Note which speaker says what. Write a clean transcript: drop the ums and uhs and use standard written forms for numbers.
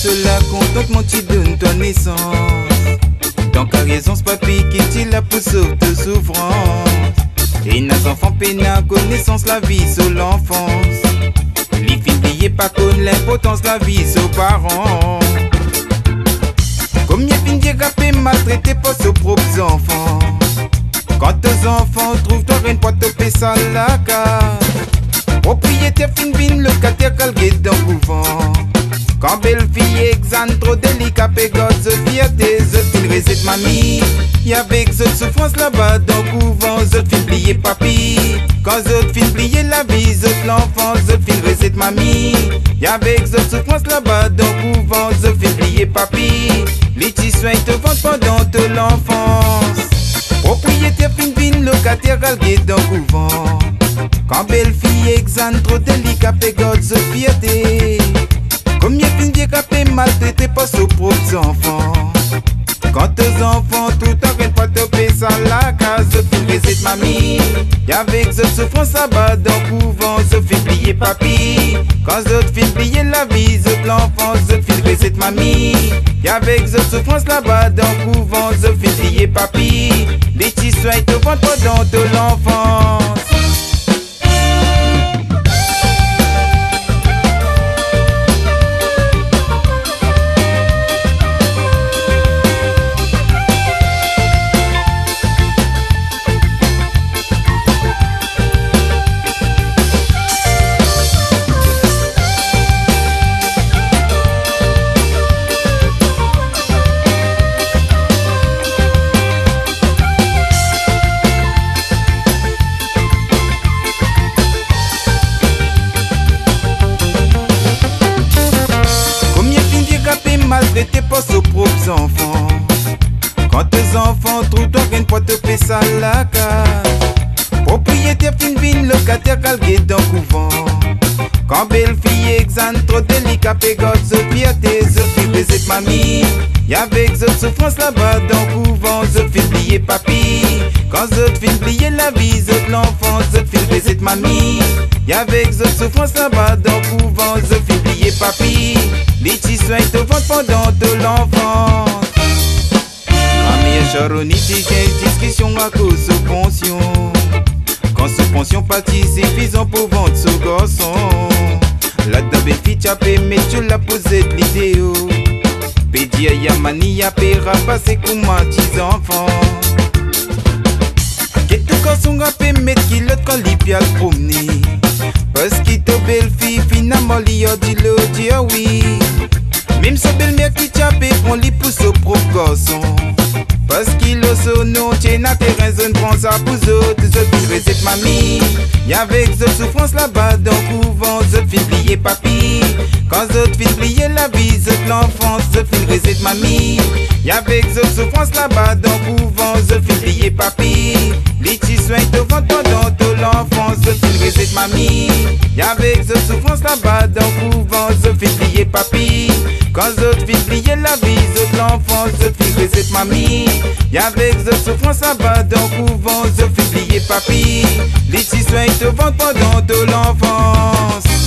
Speaker 1: cela, contentement tu donnes ta naissance. Dans ta raison, ce papy qui t'y la pousse de souffrance. Et nos enfants peinent à connaissance la vie sur l'enfance. Les filles n'oubliez pas qu'on l'importance la vie sur parents. Comme y'a fin dérapé, maltraité pas ses propres enfants. Quand tes enfants trouvent toi rien pour te payer ça la carte. Propriétaire fin vin, locataire calgué dans le couvent. Quand belle fille exane trop délicat, pégote, the fierté, the fil récite mamie. Y'avec the souffrance là-bas dans le couvent, the fil plié papy. Quand the fil plié la vie, the l'enfant, the fil récite mamie. Y'avec the souffrance là-bas dans le couvent, the fil plié papy. Les tissus te vendent pendant de l'enfance. Propriétaire fin vin, locataire calgué dans le couvent. Quand belle fille exane trop délicat, pégote, the fierté. Comme y'a fin dérapé, maltraité pas ses propres enfants. Quand tes enfants tout arrête pas te payer ça la case, je file récite mamie. Y'avec ce souffrance là-bas dans le couvent, je file plier papy. Quand je file plier la vie, je l'enfant, je file récite mamie. Y'avec ce souffrance là-bas dans le couvent, je file plier papy. Les tissus te vendent pas dans de l'enfance. Maltraité pas ses propres enfants. Quand tes enfants trouvent toi rien pour te payer ça la carte. Propriétaire fin vin, locataire calgué dans le couvent. Quand belle fille exane trop délicat, pégote, the fierté, the fil récite mamie. Y'avec the souffrance là-bas dans le couvent, the fil plié papy. Quand the fil plié la vie, the l'enfant, the fil récite mamie. Y'avec the souffrance là-bas dans le couvent, the fil plié papy. Les tissus te vendent pendant de l'enfance. Mamie charonite, quelle discussion à cause de pension. Quand ce pension partit, c'est suffisant pour vendre ce garçon. La dame est fille chapée, mais tu l'as posé de l'idéo. Pédia yamani ya pera passer comme un petit enfant. Qu'est-ce que garçon a fait mettre qui l'autre quand l'y a promené. Parce qu'il te belle fille, finalement l'y a dit le dire oui. Même sa belle-mère qui t'appelle, on l'y pousse au propre garçon. Parce qu'il a son nom, tiens à tes raisons, prends ça pour autres, je file récite mamie. Y'avec ce souffrance là-bas dans le couvent, je file plier papy. Quand je file plier la vie, je l'enfance, je file récite mamie. Y'avec ce souffrance là-bas dans le couvent, je file plier papy. Les tissus te vendent pendant de l'enfance, je file récite mamie. Y'avec ce souffrance là-bas dans le couvent, je file plier papy. Quand je file plier la vie, je l'enfance, je file récite mamie. Y'avec ce souffrance là-bas dans le couvent, je file plier papy. Les tissus te vendent pendant de l'enfance.